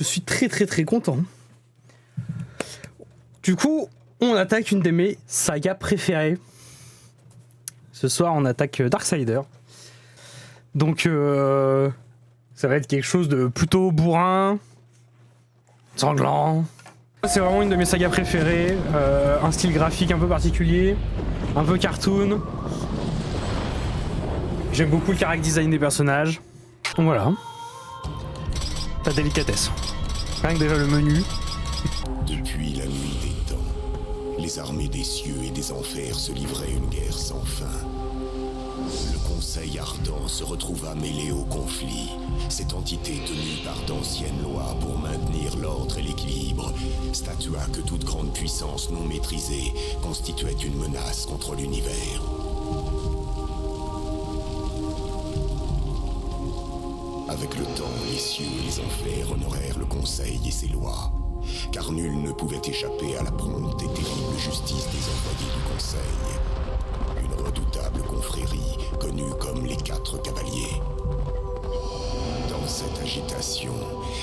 Je suis très très très content. Du coup, on attaque une de mes sagas préférées. Ce soir, on attaque Darksider. Donc, ça va être quelque chose de plutôt bourrin, sanglant. C'est vraiment une de mes sagas préférées. Un style graphique un peu particulier, un peu cartoon. J'aime beaucoup le character design des personnages. Donc voilà. Ta délicatesse. Rien que déjà le menu. Depuis la nuit des temps, les armées des cieux et des enfers se livraient une guerre sans fin. Le Conseil ardent se retrouva mêlé au conflit. Cette entité tenue par d'anciennes lois pour maintenir l'ordre et l'équilibre statua que toute grande puissance non maîtrisée constituait une menace contre l'univers. Avec le temps, les cieux et les enfers honorèrent le Conseil et ses lois, car nul ne pouvait échapper à la prompte et terrible justice des envoyés du Conseil. Une redoutable confrérie connue comme les Quatre Cavaliers. Dans cette agitation,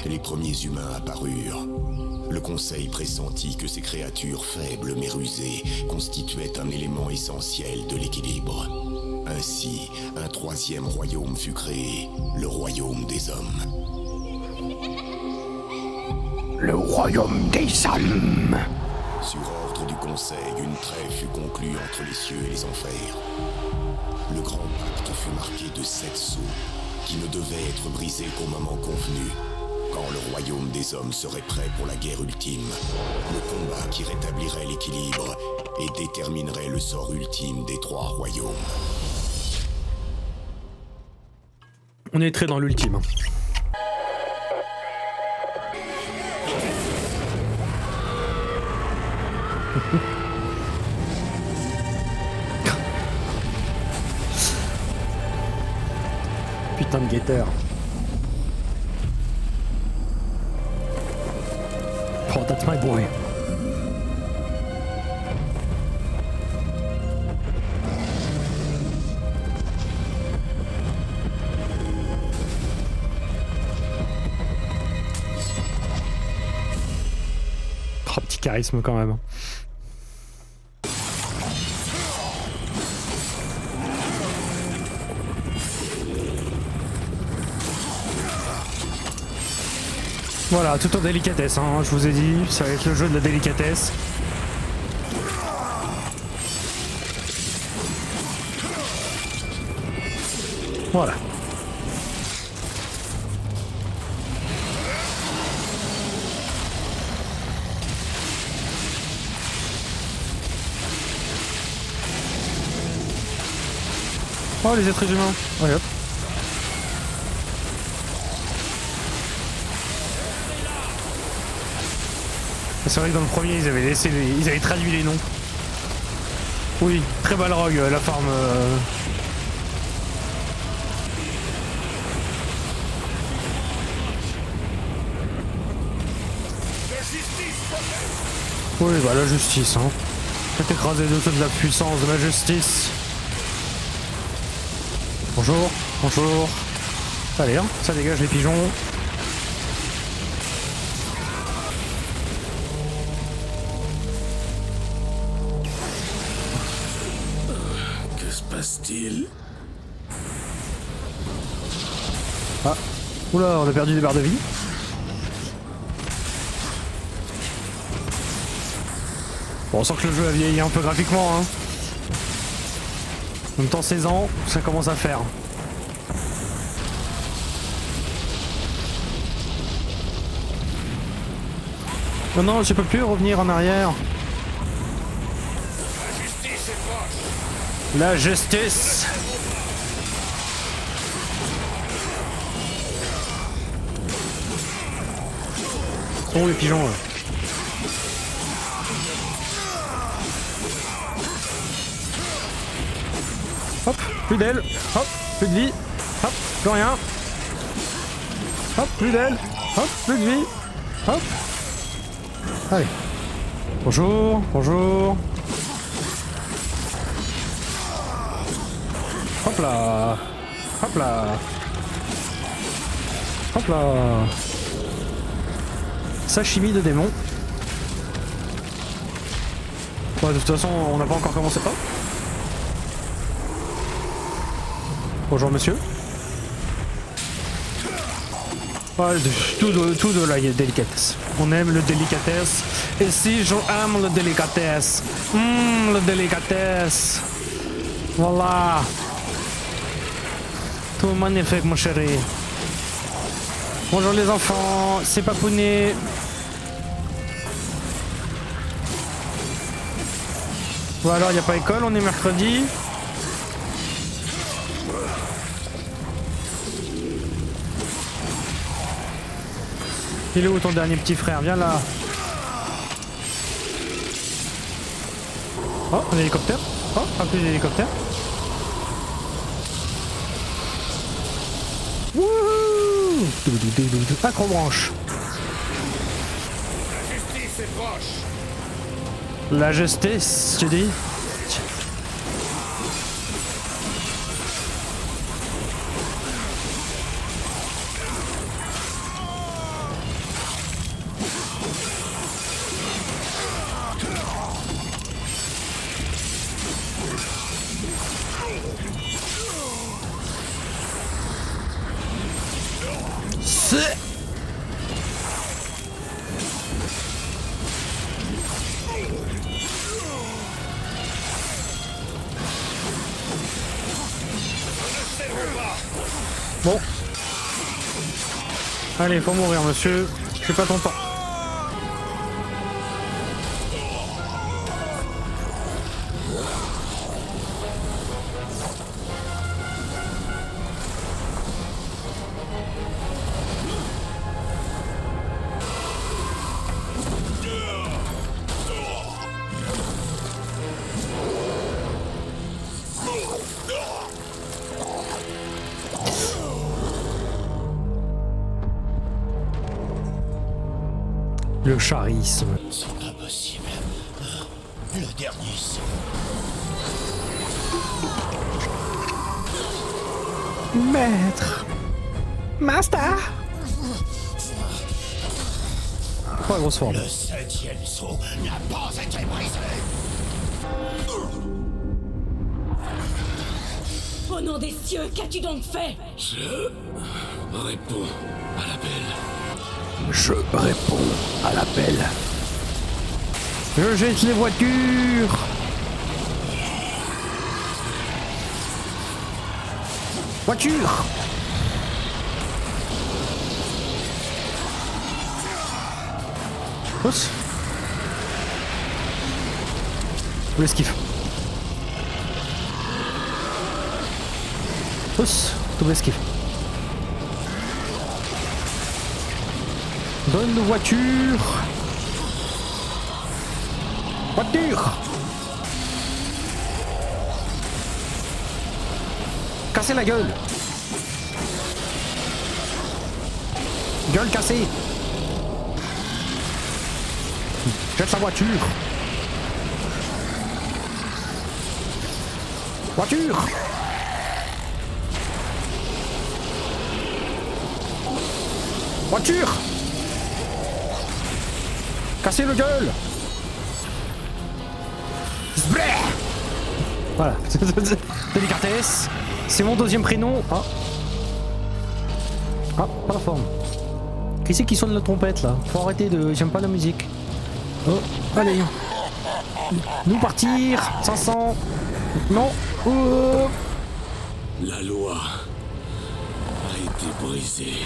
les premiers humains apparurent. Le Conseil pressentit que ces créatures faibles mais rusées constituaient un élément essentiel de l'équilibre. Ainsi, un troisième royaume fut créé, le royaume des hommes. Le royaume des hommes. Sur ordre du Conseil, une trêve fut conclue entre les cieux et les enfers. Le grand pacte fut marqué de 7 sceaux, qui ne devaient être brisés qu'au moment convenu, quand le royaume des hommes serait prêt pour la guerre ultime, le combat qui rétablirait l'équilibre et déterminerait le sort ultime des 3 royaumes. On est très dans l'ultime. Putain de guetteur. Oh, that's my boy. Oh, petit charisme quand même. Voilà, tout en délicatesse, hein, je vous ai dit, ça va être le jeu de la délicatesse. Voilà. Oh, les êtres humains. Allez hop. C'est vrai que dans le premier, ils avaient traduit les noms. Oui, très balrog, la forme. Oui, bah la justice, hein. Faites écraser de toute la puissance de ma justice. Bonjour, bonjour. Allez, hein, ça dégage les pigeons. Que se passe-t-il ? Ah, oula, on a perdu des barres de vie. Bon, on sent que le jeu a vieilli un peu graphiquement, hein. En même temps, 16 ans, ça commence à faire. Non, non, je peux plus revenir en arrière. La justice est proche. La justice. Oh, les pigeons, là. Hop, plus d'ailes. Hop, plus de vie. Hop, plus rien. Hop, plus d'ailes. Hop, plus de vie. Hop. Allez. Bonjour, bonjour. Hop là. Hop là. Hop là. Sashimi de démon. Ouais, de toute façon, on n'a pas encore commencé. Oh. Bonjour monsieur. Ouais, tout de la délicatesse. On aime le délicatesse. Et si j'aime le délicatesse. Le délicatesse. Voilà. Tout magnifique mon chéri. Bonjour les enfants, c'est Papounet. Bon alors, il n'y a pas école, on est mercredi. Il est où ton dernier petit frère? Viens là. Oh, un hélicoptère. Oh, un plus d'hélicoptère. Wouhou! Acrobranche. La justice est proche. La justice, tu dis? Bon. Allez, faut mourir, monsieur. J'ai pas ton temps. Le charisme. C'est impossible. Le dernier son. Maître. Master. Oh, la grosse forme. Le 7e saut n'a pas été brisé. Au nom des cieux, qu'as-tu donc fait? Je réponds à l'appel. Je réponds à l'appel. Je jette les voitures. Voiture. Pousse. Ou l'esquive. Pousse. Double esquive. Donne de voiture. Voiture. Casser la gueule. Gueule cassée. Jette la voiture. Voiture. Voiture. Cassez le gueule. Voilà. Délicatesse. C'est mon deuxième prénom. Ah. Ah, pas la forme. Qui c'est qui sonne la trompette là? Faut arrêter de... J'aime pas la musique. Oh, allez. Nous partir. 500. Non. Oh. La loi a été brisée.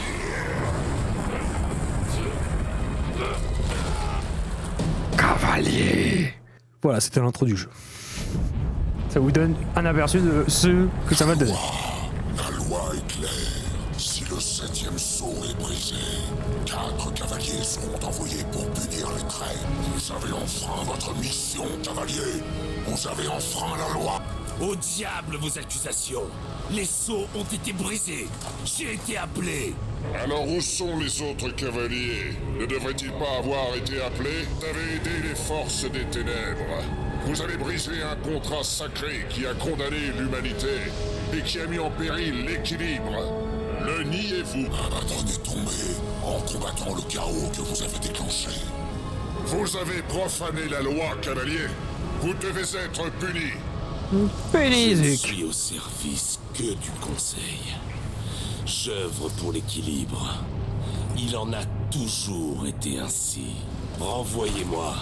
Cavalier. Voilà, c'était l'intro du jeu. Ça vous donne un aperçu de ce que ça va donner. La loi est claire. Si le 7e sceau est brisé, 4 cavaliers seront envoyés pour punir les traîtres. Vous avez enfreint votre mission, cavalier. Vous avez enfreint la loi. Au diable vos accusations! Les sceaux ont été brisés! J'ai été appelé! Alors où sont les autres cavaliers? Ne devraient-ils pas avoir été appelés? Vous avez aidé les forces des ténèbres. Vous avez brisé un contrat sacré qui a condamné l'humanité et qui a mis en péril l'équilibre. Le niez-vous? Abandonnez tomber en combattant le chaos que vous avez déclenché. Vous avez profané la loi, cavalier. Vous devez être puni. Je ne Pénizuc. suis au service que du Conseil. J'œuvre pour l'équilibre. Il en a toujours été ainsi. Renvoyez-moi.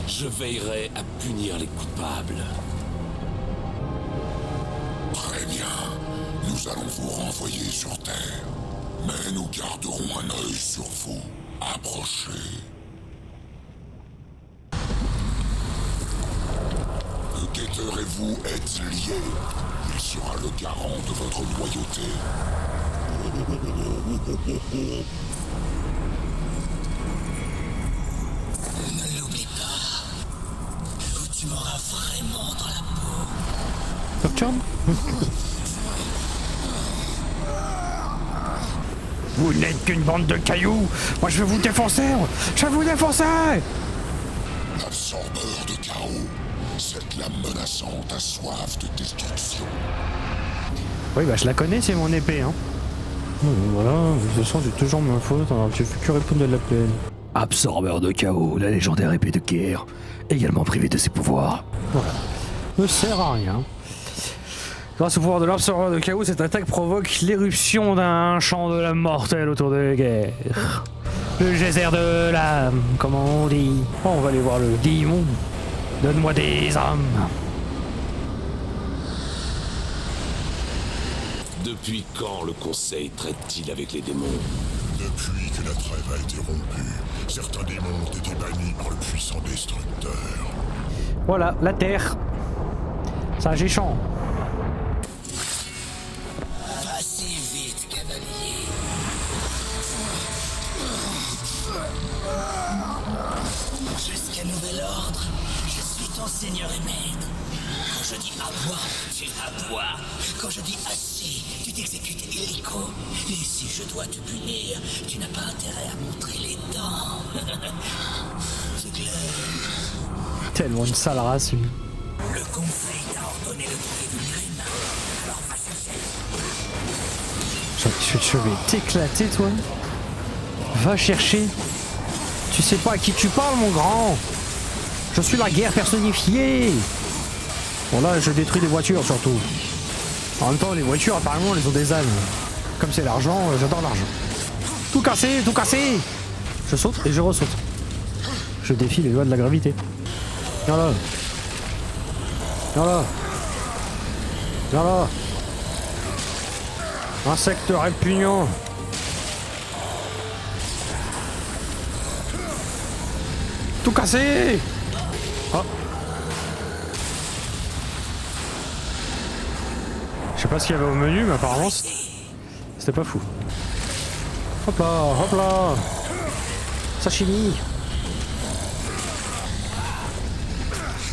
Je veillerai à punir les coupables. Très bien. Nous allons vous renvoyer sur Terre. Mais nous garderons un œil sur vous. Approchez. Le guetteur et vous êtes liés. Il sera le garant de votre loyauté. Ne l'oublie pas. Ou tu m'auras vraiment dans la peau. Nocturne. Vous n'êtes qu'une bande de cailloux. Moi, je vais vous défoncer. Je vais vous défoncer. L'absorbeur de chaos. Cette lame menaçante a soif de destruction. Oui, bah je la connais, c'est mon épée, hein. Voilà, de toute façon, j'ai toujours ma faute, alors tu fais que répondre à l'appel. Absorbeur de chaos, la légendaire épée de guerre, également privée de ses pouvoirs. Voilà. Ne sert à rien. Grâce au pouvoir de l'absorbeur de chaos, cette attaque provoque l'éruption d'un champ de la mortelle autour de la guerre. Le geyser de l'âme, comment on dit. Oh, on va aller voir le démon. Donne-moi des âmes. Depuis quand le Conseil traite-t-il avec les démons? Depuis que la trêve a été rompue, certains démons ont été bannis par le puissant destructeur. Voilà, la terre. Ça, géchant. Pas si vite, cavalier. Jusqu'à nouvel ordre, je suis ton seigneur et maître. Quand je dis aboie, tu aboies. Quand je dis assis, tu t'exécutes illico. Et si je dois te punir, tu n'as pas intérêt à montrer les dents. C'est clair. Tellement une sale race. Une... Le conseil t'a ordonné de trouver du crime. Alors va chercher. Je vais t'éclater, toi. Va chercher. Tu sais pas à qui tu parles, mon grand. Je suis la guerre personnifiée. Bon, là, je détruis des voitures, surtout. En même temps, les voitures, apparemment, elles ont des âmes. Comme c'est l'argent, j'adore l'argent. Tout cassé, tout cassé. Je saute et je ressaute. Je défie les lois de la gravité. Viens là. Viens là. Viens là. Insecte répugnant. Tout cassé. Oh. Je sais pas ce qu'il y avait au menu, mais apparemment c'était pas fou. Hop là, hop là. Sashimi.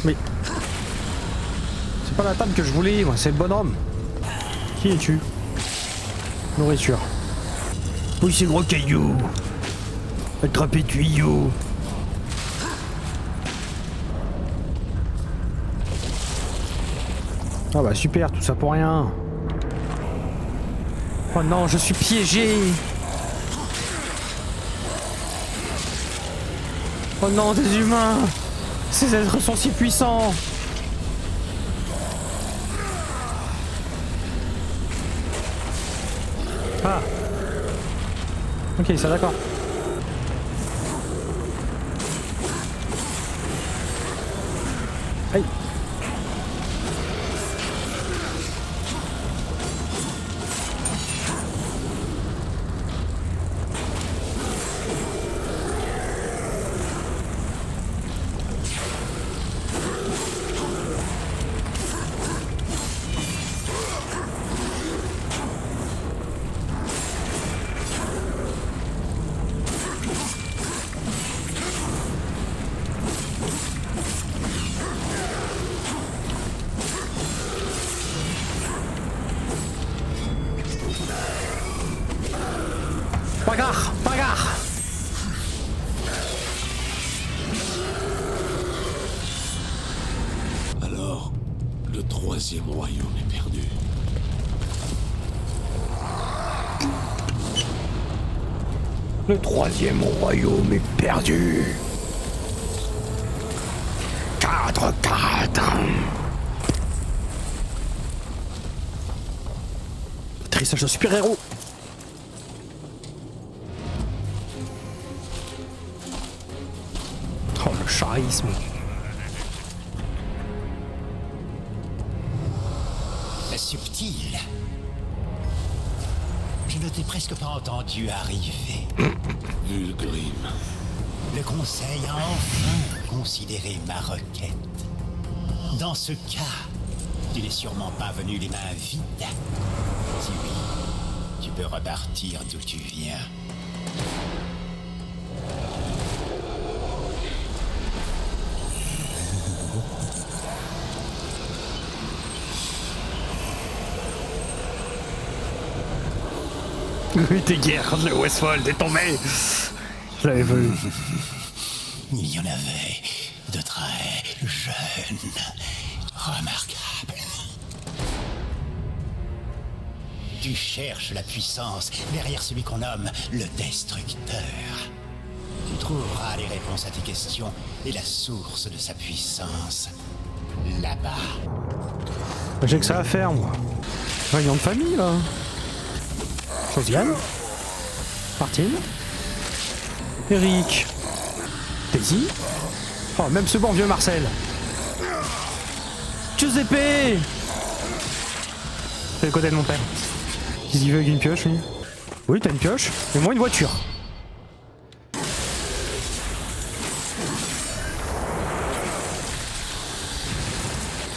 Mais c'est pas la table que je voulais, moi, c'est le bonhomme. Qui es-tu? Nourriture. Oui, ces gros cailloux. Attrapez tuyau. Ah bah super, tout ça pour rien. Oh non, je suis piégé. Oh non, des humains. Ces êtres sont si puissants. Ah. Ok, ça d'accord. Aïe. Bagarre, bagarre. Alors, le troisième royaume est perdu. Le troisième royaume est perdu. 4-4. Atterrissage de super-héros. Oh, le charisme. Subtil. Je ne t'ai presque pas entendu arriver. Vulgrim. Le conseil a enfin considéré ma requête. Dans ce cas, tu n'es sûrement pas venu les mains vides. Si oui, tu peux repartir d'où tu viens. Oui, t'es guerre quand le Westfold est tombé. Je l'avais vu. Il y en avait de très jeunes, remarquables. Tu cherches la puissance derrière celui qu'on nomme le Destructeur. Tu trouveras les réponses à tes questions et la source de sa puissance là-bas. J'ai que ça à faire, moi. Réunion de famille, là. Josiane. Martine. Eric. Daisy. Oh, même ce bon vieux Marcel. Giuseppe. C'est le côté de mon père. Qu'est-ce qu'il veut avec une pioche, lui? Oui, t'as une pioche. Et moi, une voiture.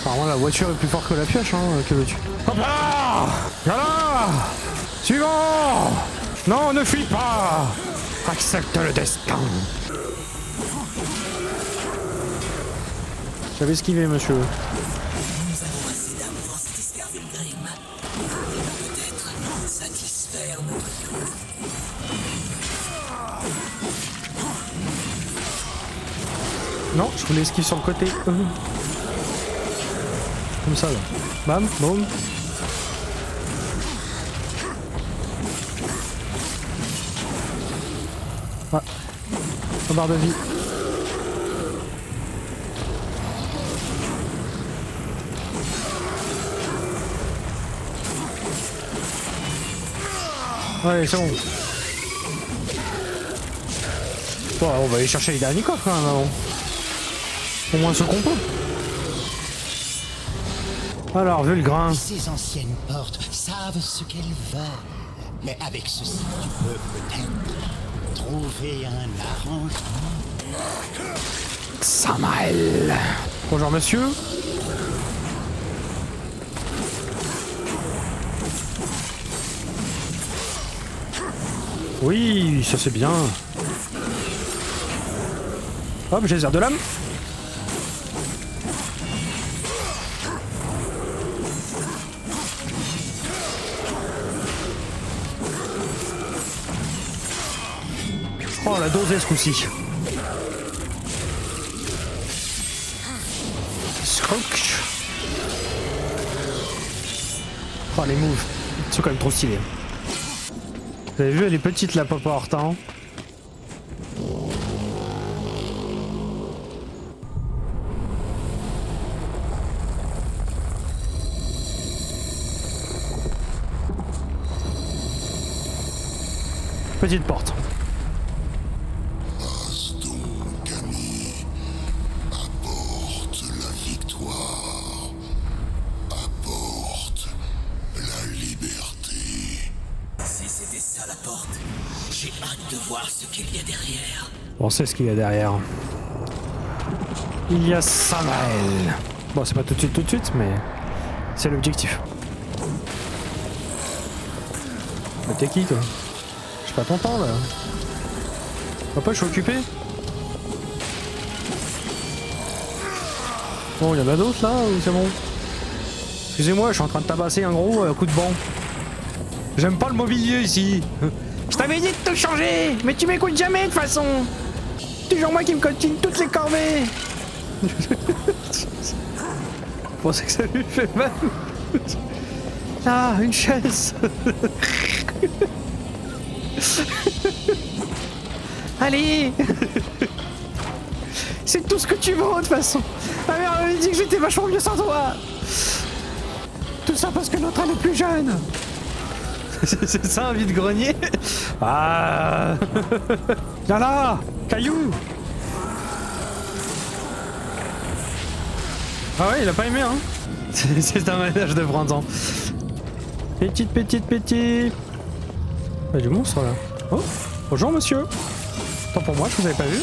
Apparemment, la voiture est plus forte que la pioche, hein. Que veux-tu? Hop là! Voilà! Suivant! Non, ne fuis pas! Accepte le destin! J'avais esquivé, monsieur. Nous avons assez d'âme pour satisfaire Vulgrim. Peut-être satisfaire notre cœur. Non, je voulais esquiver sur le côté. Comme ça, là. Bam, boum. Ouais. En barre de vie. Ouais, c'est bon. Bon, on va aller chercher les derniers coffres quand même avant. Au moins ce qu'on peut. Alors, Vulgrim. Ces anciennes portes savent ce qu'elles veulent. Mais avec ceci, tu peux peut-être trouver un arrangement. Samael. Bonjour monsieur. Oui, ça c'est bien. Hop, j'ai les airs de l'âme. Oh, la dosée ce coup-ci. Scrunch. Oh, les moves. Ils sont quand même trop stylés. Vous avez vu, elle est petite la Papa Hortan. Petite porte. Donc, ami, apporte la victoire, apporte la liberté. Si c'était ça la porte, j'ai hâte de voir ce qu'il y a derrière. On sait ce qu'il y a derrière. Il y a Samael. Bon, c'est pas tout de suite, mais c'est l'objectif. Mais t'es qui, toi? J'ai pas ton temps, là. Papa, je suis occupé. Bon, il y en a d'autres, là, ou c'est bon? Excusez-moi, je suis en train de tabasser un gros coup de banc. J'aime pas le mobilier, ici. Je t'avais dit de te changer, mais tu m'écoutes jamais, de toute façon. Toujours moi qui me continue toutes les corvées. Je pensais que ça lui fait mal. Ah, une chaise. Allez. C'est tout ce que tu veux de toute façon. Ma mère m'avait dit que j'étais vachement mieux sans toi. Tout ça parce que notre âne est plus jeune. C'est ça un vide-grenier. Ah. Viens là, caillou. Ah ouais, il a pas aimé hein. C'est un ménage de printemps. Petite. Il y a du monstre là. Oh, bonjour monsieur. Tant pour moi, je vous avais pas vu.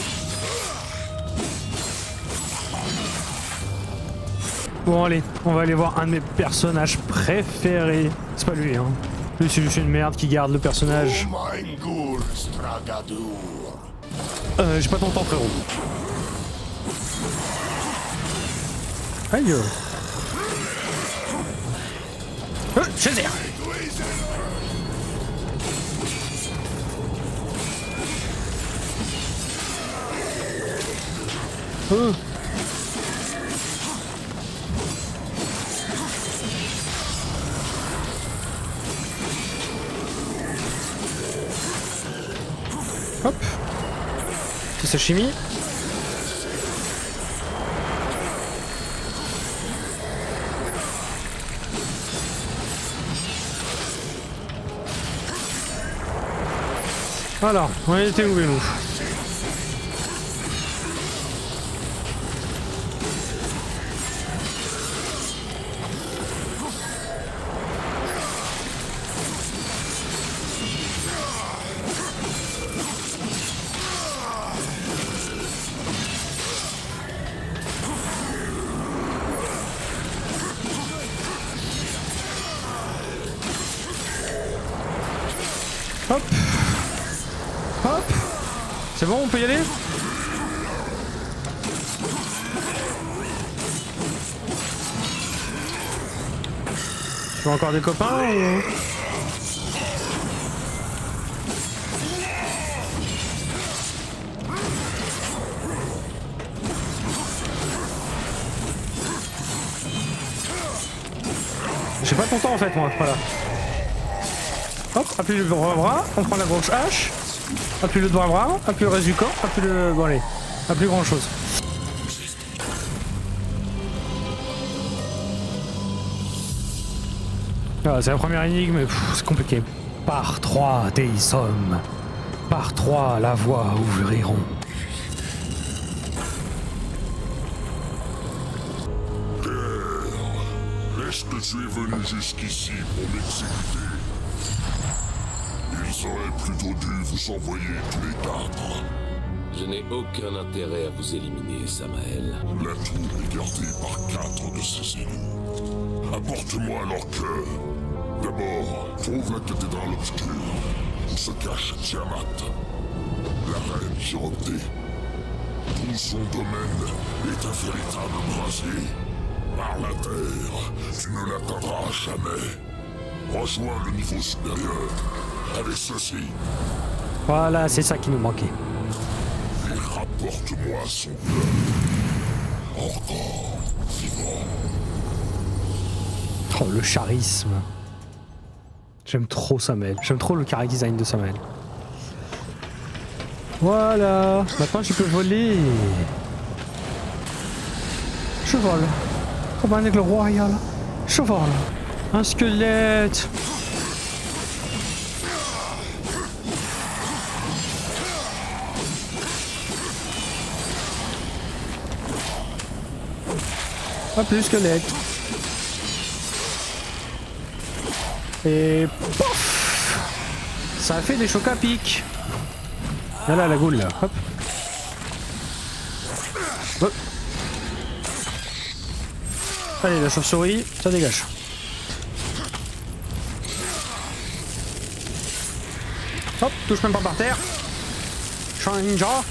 Bon allez, on va aller voir un de mes personnages préférés. C'est pas lui hein. Lui c'est juste une merde qui garde le personnage. J'ai pas ton temps frérot. Aïe. Chaser. Hop. C'est sashimi. Alors, on était où nous? Hop. Hop. C'est bon, on peut y aller? Tu veux encore des copains ou... J'ai pas ton temps en fait moi, voilà. Hop, appuie le bras, on prend la grosse hache. Appuie le bras, appuie le reste du corps, appuie le... Bon allez, pas plus grand chose. Ah, c'est la première énigme, mais c'est compliqué. Par 3 des hommes. Par 3 la voie ouvriront. Est-ce que tu es venu jusqu'ici pour m'exécuter? Il aurait plutôt dû vous envoyer tous les quatre. Je n'ai aucun intérêt à vous éliminer, Samael. La tour est gardée par 4 de ses élus. Apporte-moi leur cœur. D'abord, trouve la cathédrale obscure, où se cache Tiamat, la reine Chiroptée. Tout son domaine est un véritable brasier. Par la terre, tu ne l'atteindras jamais. Rejoins le niveau supérieur avec ceci. Voilà, c'est ça qui nous manquait. Et rapporte-moi son cœur. Encore vivant. Oh, le charisme. J'aime trop Samael. J'aime trop le chara design de Samael. Voilà. Maintenant, je peux voler. Je vole. Comme un aigle royal. Je vole. Un squelette. Pas plus squelette. Et pof, ça a fait des chocs à pic. Voilà la goule là. Hop. Hop. Allez, la chauve-souris, ça dégage. Hop, touche même pas par terre. Je suis un ninja.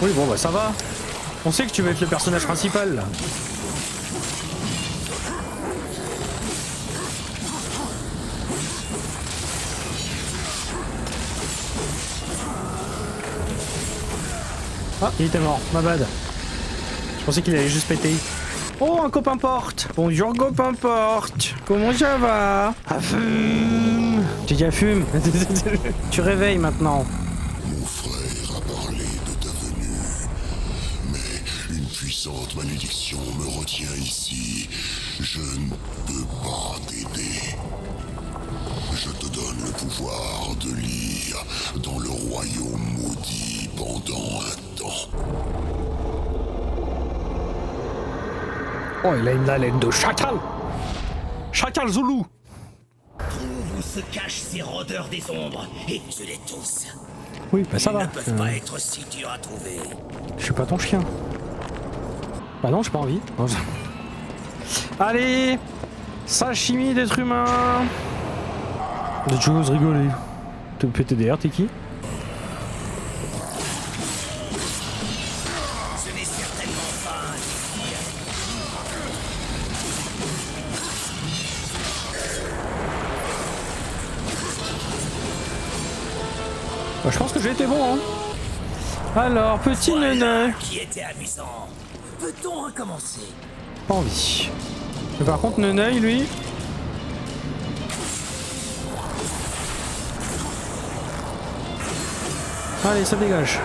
Oui, bon, bah ça va. On sait que tu vas être le personnage principal là. Ah, il était mort, ma bad. Je pensais qu'il allait juste péter. Oh, un copain porte. Bonjour copain porte. Comment ça va? Ah, J'ai déjà fume. Tu réveilles maintenant. Mon frère a parlé de ta venue, mais une puissante malédiction me retient ici. Je ne peux pas t'aider. Je te donne le pouvoir de lire dans le royaume maudit pendant un temps. Oh, il a une haleine de chacal. Chacal Zoulou. Trouve où se cachent ces rôdeurs des ombres et tue-les tous. Oui, bah ça Ils va. ne peuvent pas être si durs à trouver. Je suis pas ton chien. Bah non, j'ai pas envie. Allez, sashimi d'être humain. Tu oses rigoler. PTDR, t'es qui? Ce n'est certainement pas un désir. Bah, je pense que j'ai été bon, hein. Alors, petit Voilà neuneu. qui était amusant. Peut-on recommencer? Pas envie. Mais par contre, Neneuil, lui. Allez, ça dégage.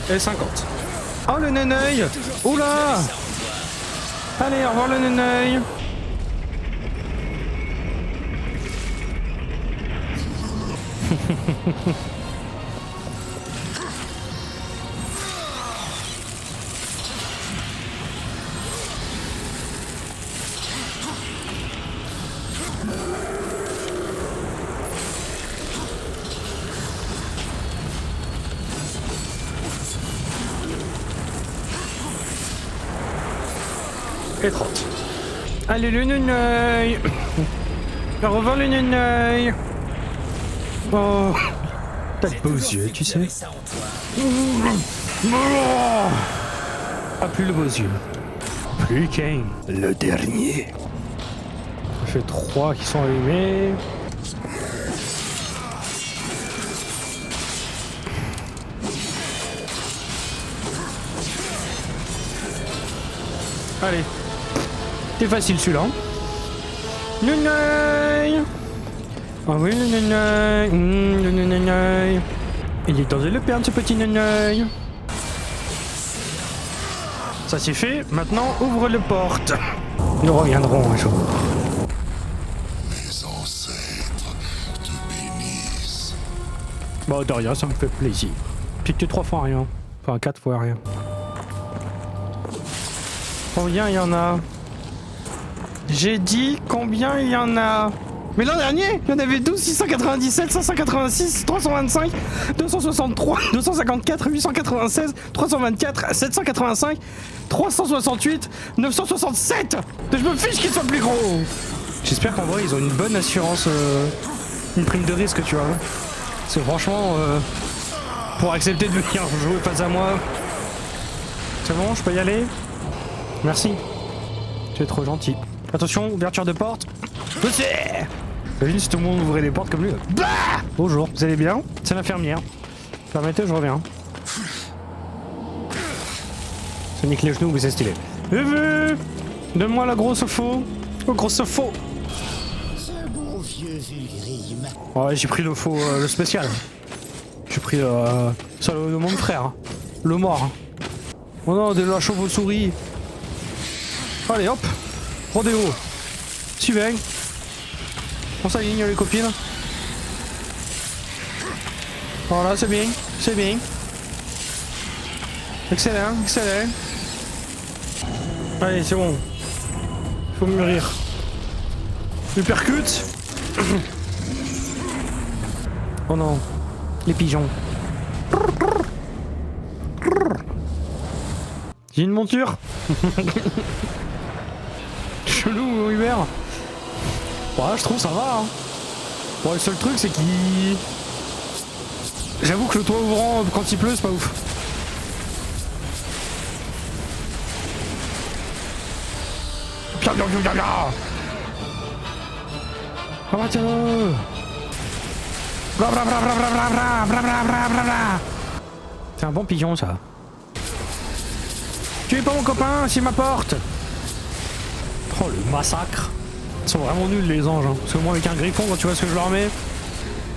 Et 50. Oh, le Neneuil. Oula. Allez, au revoir le Neneuil. Et 30. Allez, le Neneuil. Au revoir le Neneuil. Oh, t'as de beaux yeux, tu sais. Ça en toi. Ah, plus le beaux yeux. Plus Kane. Le dernier. Ça fait 3 qui sont allumés. Allez. C'est facile celui-là. Neneuil. Ah oui, le Neneuil. Le Neneuil. Il est danger de le perdre, ce petit Neneuil. Ça c'est fait. Maintenant, ouvre les portes. Nous reviendrons un jour. Mes ancêtres te bénissent. Bah, de rien, ça me fait plaisir. C'était 3 fois rien. Enfin, 4 fois rien. Combien il y en a? J'ai dit combien il y en a. Mais l'an dernier, il y en avait 12, 697, 586, 325, 263, 254, 896, 324, 785, 368, 967. Je me fiche qu'ils soient plus gros. J'espère qu'en vrai, ils ont une bonne assurance, une prime de risque, tu vois. C'est franchement, pour accepter de venir jouer face à moi. C'est bon, je peux y aller? Merci. Tu es trop gentil. Attention, ouverture de porte. Imagine si tout le monde ouvrait les portes comme lui. Bah bonjour, vous allez bien? C'est l'infirmière. Permettez, je reviens. Ça nique les genoux, mais c'est stylé. Donne-moi la grosse faux. Oh, grosse faux. Ce bon vieux Vulgrim. Ouais, j'ai pris le faux, le spécial. J'ai pris ça, le mon frère. Le mort. Oh non, de la chauve-souris. Allez, hop. Rodéo. Suivez. On s'aligne les copines. Voilà, c'est bien. C'est bien. Excellent, excellent. Allez, c'est bon. Faut mûrir. Uppercut. Oh non. Les pigeons. J'ai une monture. Chelou, Hubert. Ouais, je trouve ça va. Hein. Bon, le seul truc, c'est qu'il... J'avoue que le toit ouvrant quand il pleut, c'est pas ouf. Ah bah tiens. Bra, bra, bra, bra, bra, bra, bra, bra, bra, bra, bra, bra. C'est un bon pigeon ça. Tu es pas mon copain, c'est ma porte. Oh le massacre. Ils sont vraiment nuls les anges. Hein. Parce que moi avec un griffon, quand tu vois ce que je leur mets,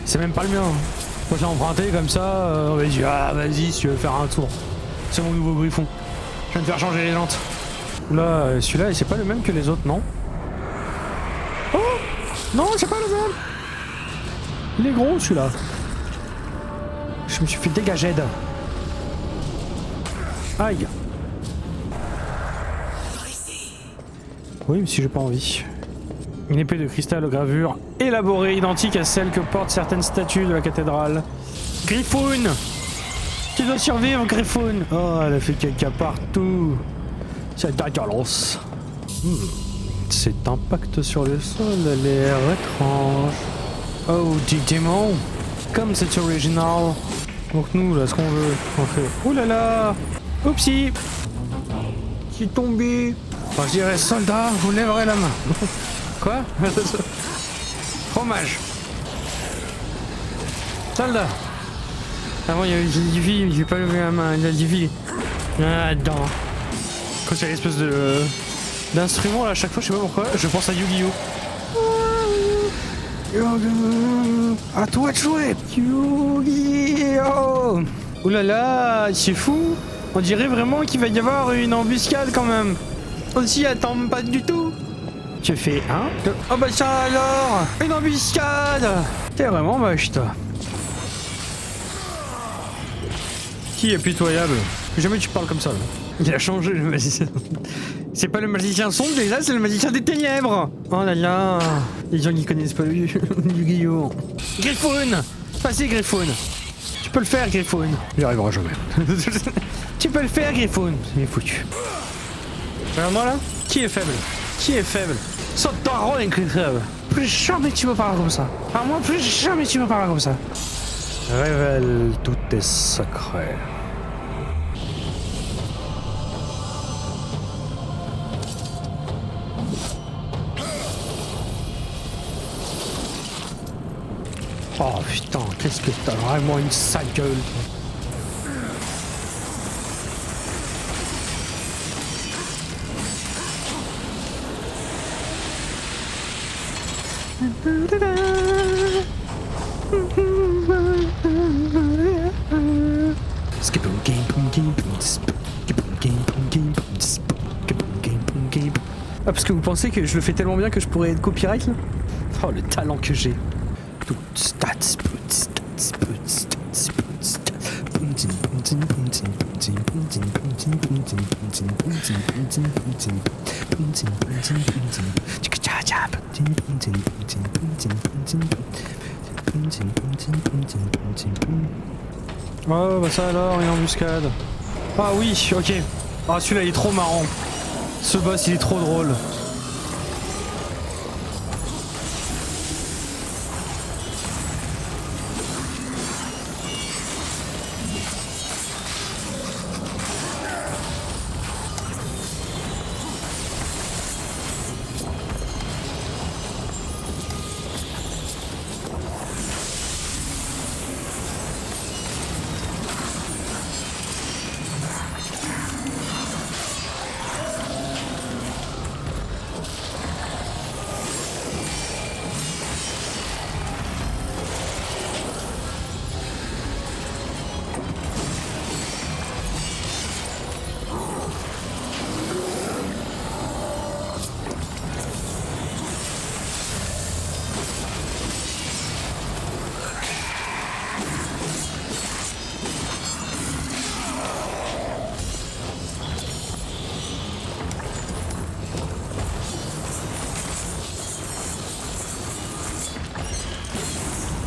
c'est même pas le mien. Moi j'ai emprunté comme ça, on m'a dit ah vas-y si tu veux faire un tour. C'est mon nouveau griffon. Je viens de faire changer les jantes. Là, celui-là, c'est pas le même que les autres, non? Oh! Non, c'est pas le même! Il est gros celui-là. Je me suis fait dégager de. Aïe! Oui, mais si j'ai pas envie. Une épée de cristal aux gravures élaborée, identique à celle que portent certaines statues de la cathédrale. Griffoun! Tu dois survivre, Griffoun! Oh, elle a fait caca partout! C'est dégueulasse! Cet impact sur le sol a l'air étrange. Oh, du démon! Comme c'est original! Donc nous, là, ce qu'on veut, on fait... Ouh là là! Oupsie! Je suis tombé! Enfin, je dirais, soldat, vous lèverez la main! Quoi? Fromage! Soldat! Avant, il y avait une fille, j'ai pas levé la main, il y a une fille. Ah, dedans. Quand il y a l'espèce de... d'instrument, là, à chaque fois, je sais pas pourquoi, je pense à Yu-Gi-Oh! À toi de jouer! Yu-Gi-Oh! Ouh là là, c'est fou! On dirait vraiment qu'il va y avoir une embuscade quand même! On s'y attend pas du tout! Tu fais un, deux... Oh bah ça alors! Une embuscade! T'es vraiment moche, toi! Qui est pitoyable? Jamais tu parles comme ça, là. Il a changé, le magicien. C'est pas le magicien sombre, déjà, c'est le magicien des ténèbres! Oh là là! Les gens qui connaissent pas Yu-Gi-Oh! Griffoun! Passez, Griffoun! Tu peux le faire, Griffoun! J'y arriverai jamais. Tu peux le faire, Griffoun! C'est foutu. Regarde-moi là. Qui est faible? Qui est faible? Saute dans rôle, incroyable! Plus jamais tu me parles comme ça! À moi, plus jamais tu me parles comme ça! Révèle tous tes secrets. Oh putain, qu'est-ce que t'as vraiment une sale gueule, toi. Ah, parce que vous pensez que je le fais tellement bien que je pourrais être copyright là? Oh, le talent que j'ai. Oh bah ça alors, une embuscade. Ah oui, ok. Ah celui-là il est trop marrant. Ce boss il est trop drôle.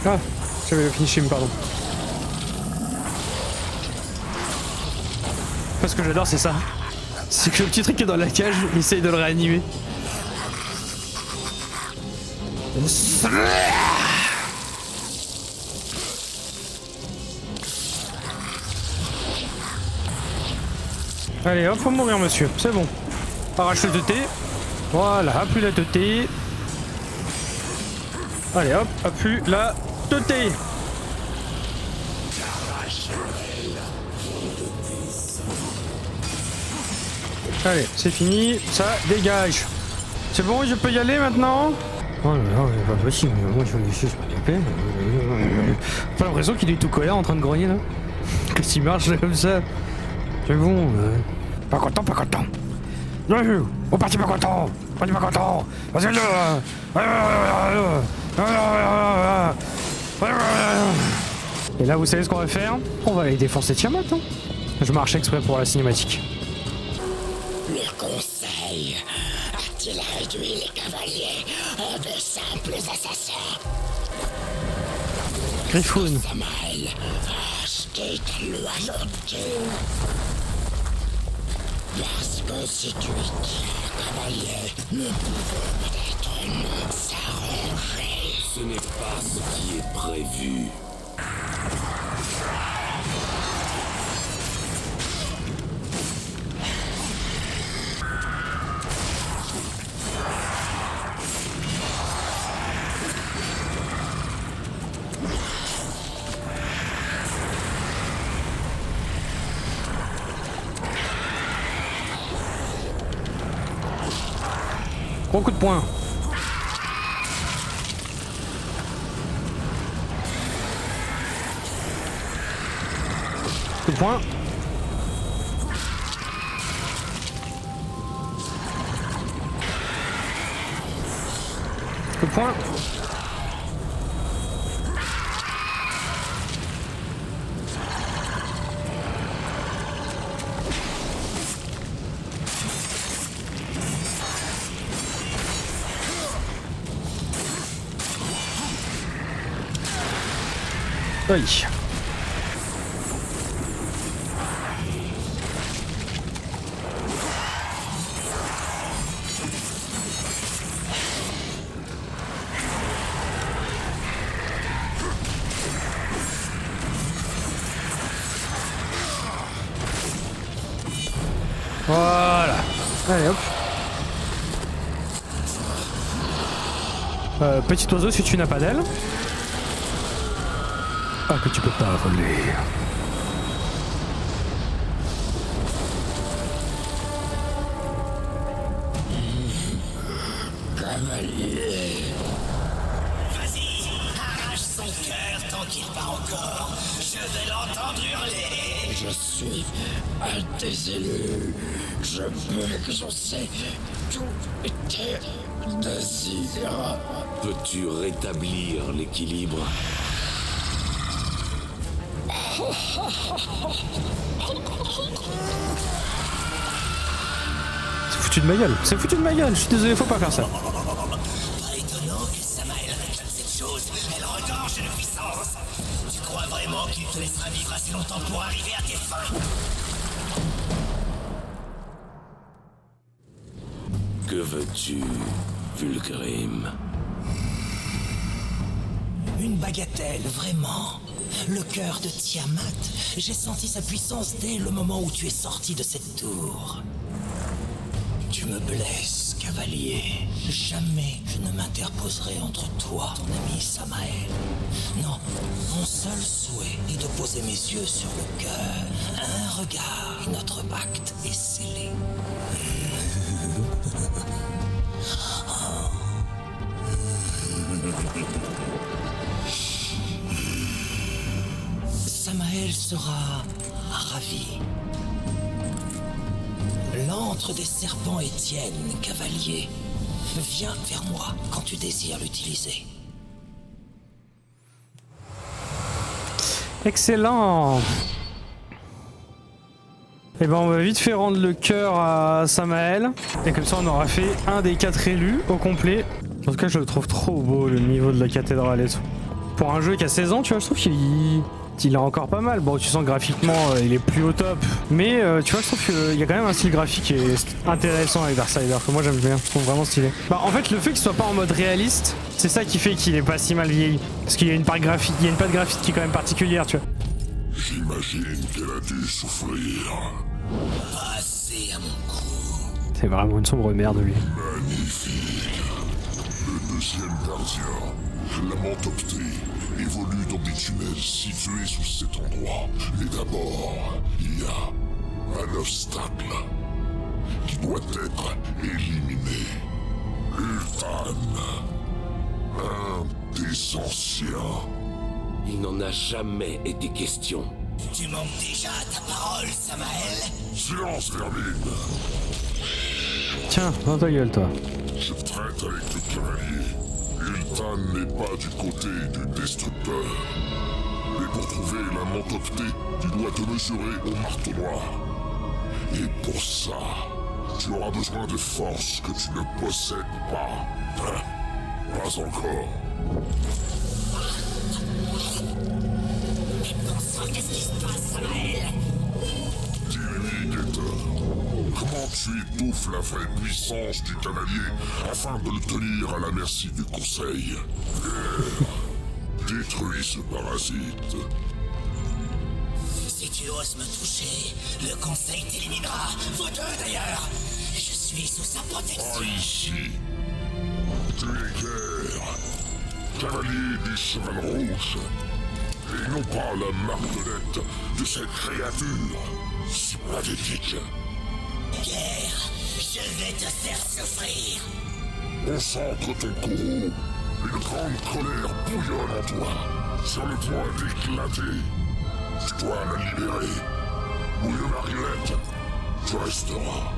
Ah, j'avais le finishing, pardon. Parce que j'adore, c'est ça. C'est que le petit truc qui est dans la cage, il essaye de le réanimer. Allez hop, faut mourir monsieur, c'est bon. Arrache le teuté. Voilà, appuie la teuté. Allez hop, appuie la teuté. Allez, c'est fini, ça dégage. C'est bon, je peux y aller maintenant? Oh là là, c'est pas possible, moi je vais laisser se taper. Pas l'impression qu'il est tout colère en train de grogner là? Qu'est-ce qu'il marche comme ça? C'est bon. Pas content, pas content. On partit pas content. On est pas content. Et là, vous savez ce qu'on va faire? On va aller défoncer Tiamat. Hein. Je marche exprès pour la cinématique. Le conseil a-t-il réduit les cavaliers à de simples assassins? Griffoun. Samael a acheté ta loyauté. Parce que si tu étais un cavalier, nous pouvons peut-être nous s'arranger. Ce n'est pas ce qui est prévu. Gros coup de poing. Coup de poing. Coup de poing. Oui. Voilà. Allez hop. Petit oiseau, si tu n'as pas d'aile. Ah, que tu peux pas voler. Cavalier. Vas-y, arrache son cœur tant qu'il bat encore. Je vais l'entendre hurler. Je suis un des élus. Je peux exaucer tous tes désirs. Peux-tu rétablir l'équilibre? C'est foutu de ma gueule. C'est foutu de ma gueule. Je suis désolé, faut pas faire ça. Pas étonnant que Samael réclame cette chose. Elle regorge de puissance. Tu crois vraiment qu'il te laissera vivre assez longtemps pour arriver à tes fins? Que veux-tu, Fulgrim? Une bagatelle, vraiment. Le cœur de Tiamat. J'ai senti sa puissance dès le moment où tu es sorti de cette tour. Tu me blesses, cavalier. Jamais je ne m'interposerai entre toi, ton ami Samael. Non, mon seul souhait est de poser mes yeux sur le cœur. Un regard et notre pacte est scellé. Samael sera ravi. L'antre des serpents est tienne, cavalier. Viens vers moi quand tu désires l'utiliser. Excellent. Et ben on va vite fait rendre le cœur à Samael. Et comme ça on aura fait un des 4 élus au complet. En tout cas je le trouve trop beau le niveau de la cathédrale et tout. Pour un jeu qui a 16 ans tu vois je trouve qu'il a encore pas mal. Bon tu sens que graphiquement il est plus au top. Mais tu vois je trouve qu'il y a quand même un style graphique qui est intéressant avec Darksider. Que moi j'aime bien, je trouve vraiment stylé. Bah en fait le fait qu'il soit pas en mode réaliste, c'est ça qui fait qu'il est pas si mal vieilli. Parce qu'il y a une patte graphique, il y a une patte graphique qui est quand même particulière tu vois. J'imagine qu'elle a dû souffrir. Passez à mon cou. C'est vraiment une sombre merde lui. Magnifique. Le deuxième gardien, la Mentoptée, évolue dans des tunnels situés sous cet endroit. Et d'abord, il y a un obstacle qui doit être éliminé. Ultan, un des anciens. Il n'en a jamais été question. Tu manques déjà à ta parole, Samael. Silence, vermine. Tiens, dans ta gueule, toi. Je traite avec le cavalier. Ultan n'est pas du côté du destructeur. Mais pour trouver la mentoptée, tu dois te mesurer au marteau noir. Et pour ça, tu auras besoin de force que tu ne possèdes pas. Hein? Pas encore. Qu'est-ce qui se passe, Samael? Dis-lui, Gator, comment tu étouffes la vraie puissance du cavalier afin de le tenir à la merci du conseil? Détruis ce parasite. Si tu oses me toucher, le conseil t'éliminera. Vous deux d'ailleurs. Je suis sous sa protection. Pas ici. Tu es guerre, cavalier du cheval rouge, et non pas la marionnette de cette créature si pathétique. Guerre, je vais te faire souffrir. Concentre ton courroux. Une grande colère bouillonne en toi, sur le point d'éclater. Tu dois la libérer. Ou une marionnette, tu resteras.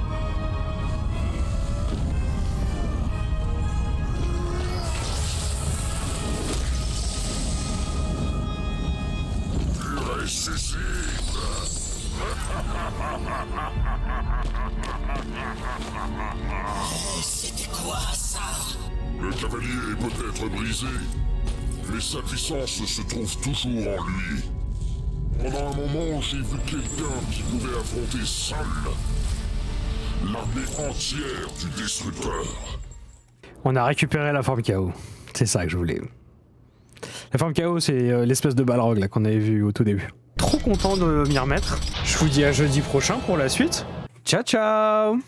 Tu ressuscites. C'était quoi ça? Le cavalier est peut-être brisé, mais sa puissance se trouve toujours en lui. Pendant un moment, j'ai vu quelqu'un qui pouvait affronter seul l'armée entière du Destructeur. On a récupéré la forme chaos. C'est ça que je voulais. La forme chaos, c'est l'espèce de Balrog là qu'on avait vu au tout début. Trop content de m'y remettre. Je vous dis à jeudi prochain pour la suite. Ciao ciao!